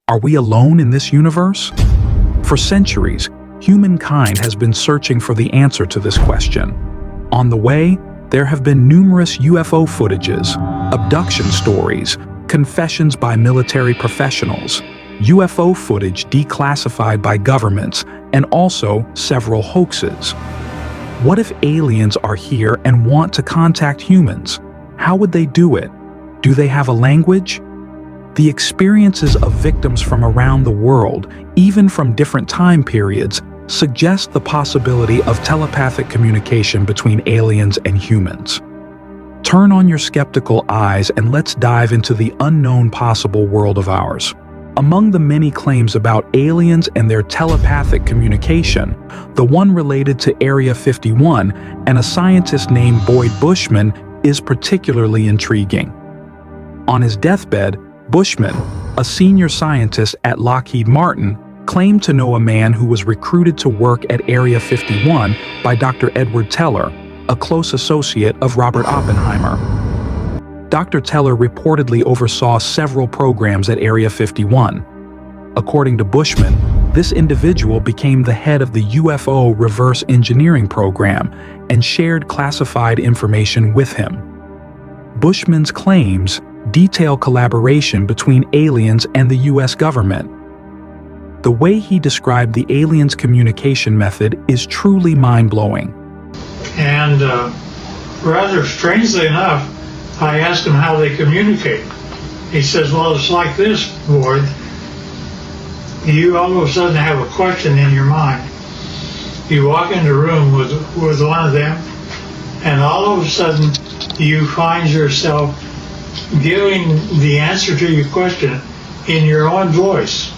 Are we alone in this universe? For centuries, humankind has been searching for the answer to this question. On the way, there have been numerous UFO footages, abduction stories, confessions by military professionals, UFO footage declassified by governments, and also several hoaxes. What if aliens are here and want to contact humans? How would they do it? Do they have a language? The experiences of victims from around the world, even from different time periods, suggest the possibility of telepathic communication between aliens and humans. Turn on your skeptical eyes and let's dive into the unknown possible world of ours. Among the many claims about aliens and their telepathic communication, the one related to Area 51 and a scientist named Boyd Bushman is particularly intriguing. On his deathbed, Bushman, a senior scientist at Lockheed Martin, claimed to know a man who was recruited to work at Area 51 by Dr. Edward Teller, a close associate of Robert Oppenheimer. Dr. Teller reportedly oversaw several programs at Area 51. According to Bushman, this individual became the head of the UFO reverse engineering program and shared classified information with him. Bushman's claims detail collaboration between aliens and the US government. The way he described the aliens' communication method is truly mind-blowing. And rather strangely enough, I asked him how they communicate. He says, well, it's like this, Boyd. You all of a sudden have a question in your mind. You walk into a room with one of them, and all of a sudden you find yourself giving the answer to your question in your own voice.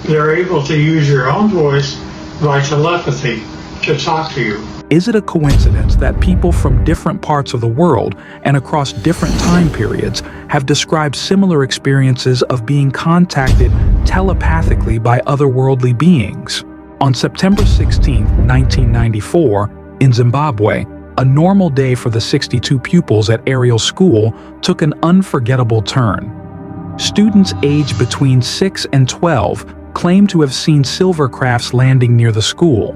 They're able to use your own voice by telepathy to talk to you. Is it a coincidence that people from different parts of the world and across different time periods have described similar experiences of being contacted telepathically by otherworldly beings? On September 16, 1994, in Zimbabwe, a normal day for the 62 pupils at Ariel School took an unforgettable turn. Students aged between 6 and 12 claimed to have seen silver crafts landing near the school.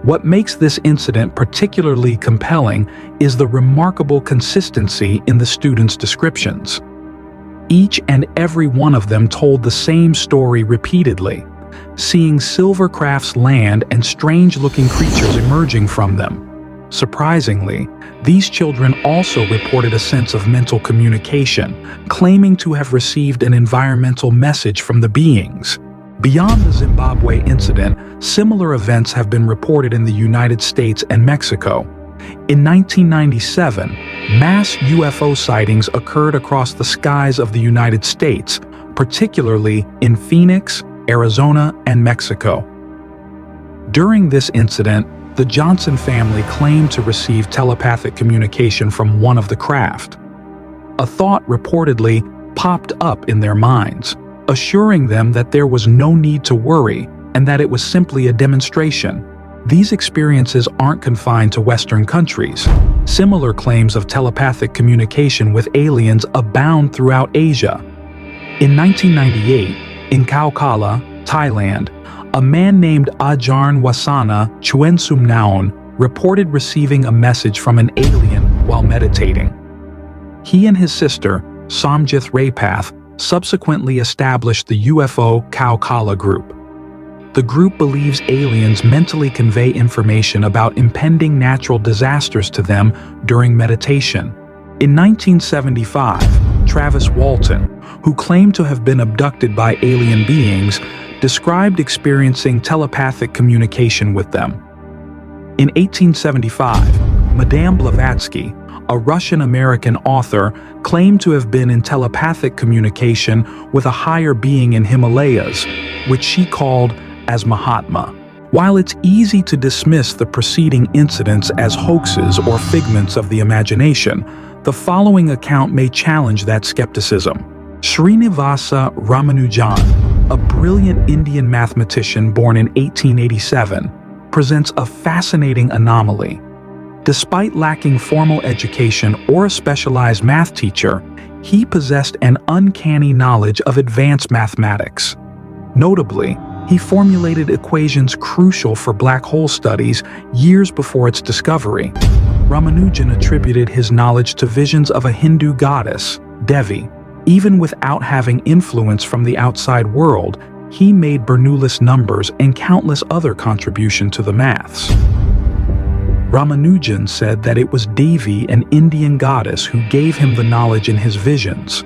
What makes this incident particularly compelling is the remarkable consistency in the students' descriptions. Each and every one of them told the same story repeatedly, seeing silver crafts land and strange-looking creatures emerging from them. Surprisingly, these children also reported a sense of mental communication, claiming to have received an environmental message from the beings. Beyond the Zimbabwe incident, similar events have been reported in the United States and Mexico. In 1997, mass UFO sightings occurred across the skies of the United States, particularly in Phoenix, Arizona, and Mexico. During this incident, the Johnson family claimed to receive telepathic communication from one of the craft. A thought reportedly popped up in their minds, assuring them that there was no need to worry and that it was simply a demonstration. These experiences aren't confined to Western countries. Similar claims of telepathic communication with aliens abound throughout Asia. In 1998, in Kaukala, Thailand, a man named Ajarn Wasana Chuensumnaon reported receiving a message from an alien while meditating. He and his sister, Somjith Raypath, subsequently established the UFO Kaukala group. The group believes aliens mentally convey information about impending natural disasters to them during meditation. In 1975, Travis Walton, who claimed to have been abducted by alien beings, described experiencing telepathic communication with them. In 1875, Madame Blavatsky, a Russian-American author, claimed to have been in telepathic communication with a higher being in Himalayas, which she called as Mahatma. While it's easy to dismiss the preceding incidents as hoaxes or figments of the imagination, the following account may challenge that skepticism. Srinivasa Ramanujan, a brilliant Indian mathematician born in 1887, presents a fascinating anomaly. Despite lacking formal education or a specialized math teacher, he possessed an uncanny knowledge of advanced mathematics. Notably, he formulated equations crucial for black hole studies years before its discovery. Ramanujan attributed his knowledge to visions of a Hindu goddess, Devi. Even without having influence from the outside world, he made Bernoulli's numbers and countless other contributions to the maths. Ramanujan said that it was Devi, an Indian goddess, who gave him the knowledge in his visions.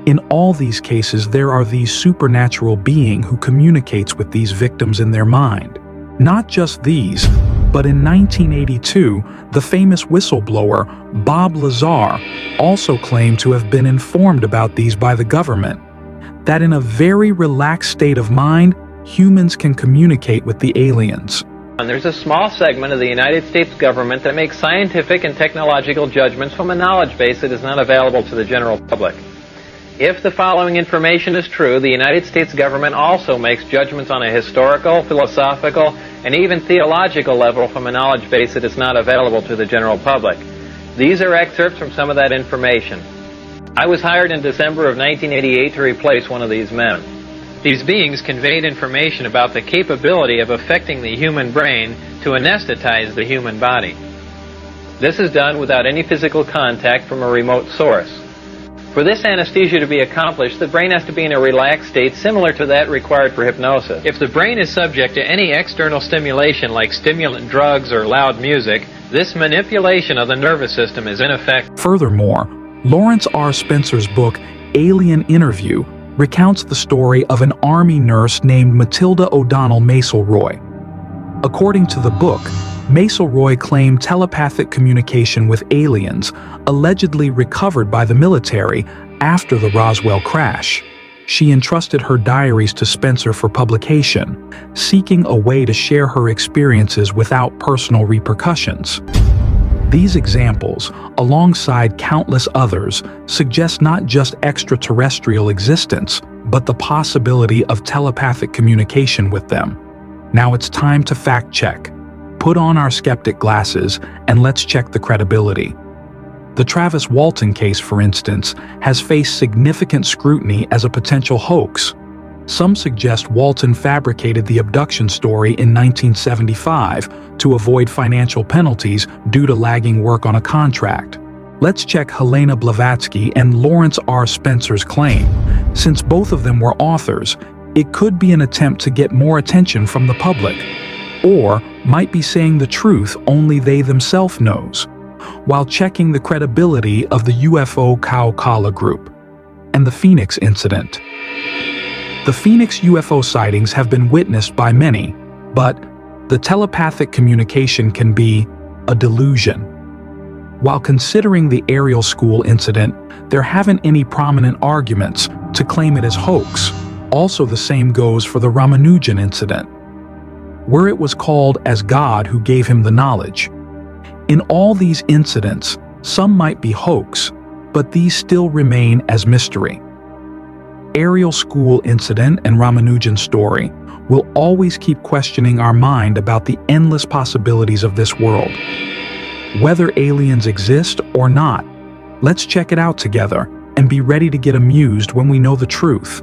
In all these cases, there are these supernatural being who communicates with these victims in their mind. Not just these, but in 1982, the famous whistleblower Bob Lazar also claimed to have been informed about these by the government, that in a very relaxed state of mind, humans can communicate with the aliens. And there's a small segment of the United States government that makes scientific and technological judgments from a knowledge base that is not available to the general public. If the following information is true, the United States government also makes judgments on a historical, philosophical, and even theological level from a knowledge base that is not available to the general public. These are excerpts from some of that information. I was hired in December of 1988 to replace one of these men. These beings conveyed information about the capability of affecting the human brain to anesthetize the human body. This is done without any physical contact from a remote source. For this anesthesia to be accomplished, the brain has to be in a relaxed state similar to that required for hypnosis. If the brain is subject to any external stimulation like stimulant drugs or loud music, this manipulation of the nervous system is in effect. Furthermore, Lawrence R. Spencer's book, Alien Interview, recounts the story of an Army nurse named Matilda O'Donnell Macelroy. According to the book, Macelroy claimed telepathic communication with aliens, allegedly recovered by the military after the Roswell crash. She entrusted her diaries to Spencer for publication, seeking a way to share her experiences without personal repercussions. These examples, alongside countless others, suggest not just extraterrestrial existence, but the possibility of telepathic communication with them. Now it's time to fact-check. Put on our skeptic glasses and let's check the credibility. The Travis Walton case, for instance, has faced significant scrutiny as a potential hoax. Some suggest Walton fabricated the abduction story in 1975 to avoid financial penalties due to lagging work on a contract. Let's check Helena Blavatsky and Lawrence R. Spencer's claim. Since both of them were authors, it could be an attempt to get more attention from the public, or might be saying the truth only they themselves knows, while checking the credibility of the UFO Cow Kala group and the Phoenix incident. The Phoenix UFO sightings have been witnessed by many, but the telepathic communication can be a delusion. While considering the Ariel School incident, there haven't any prominent arguments to claim it as hoax. Also, the same goes for the Ramanujan incident, where it was called as God who gave him the knowledge. In all these incidents, some might be hoax, but these still remain as mystery. Ariel School incident and Ramanujan story will always keep questioning our mind about the endless possibilities of this world. Whether aliens exist or not, let's check it out together and be ready to get amused when we know the truth.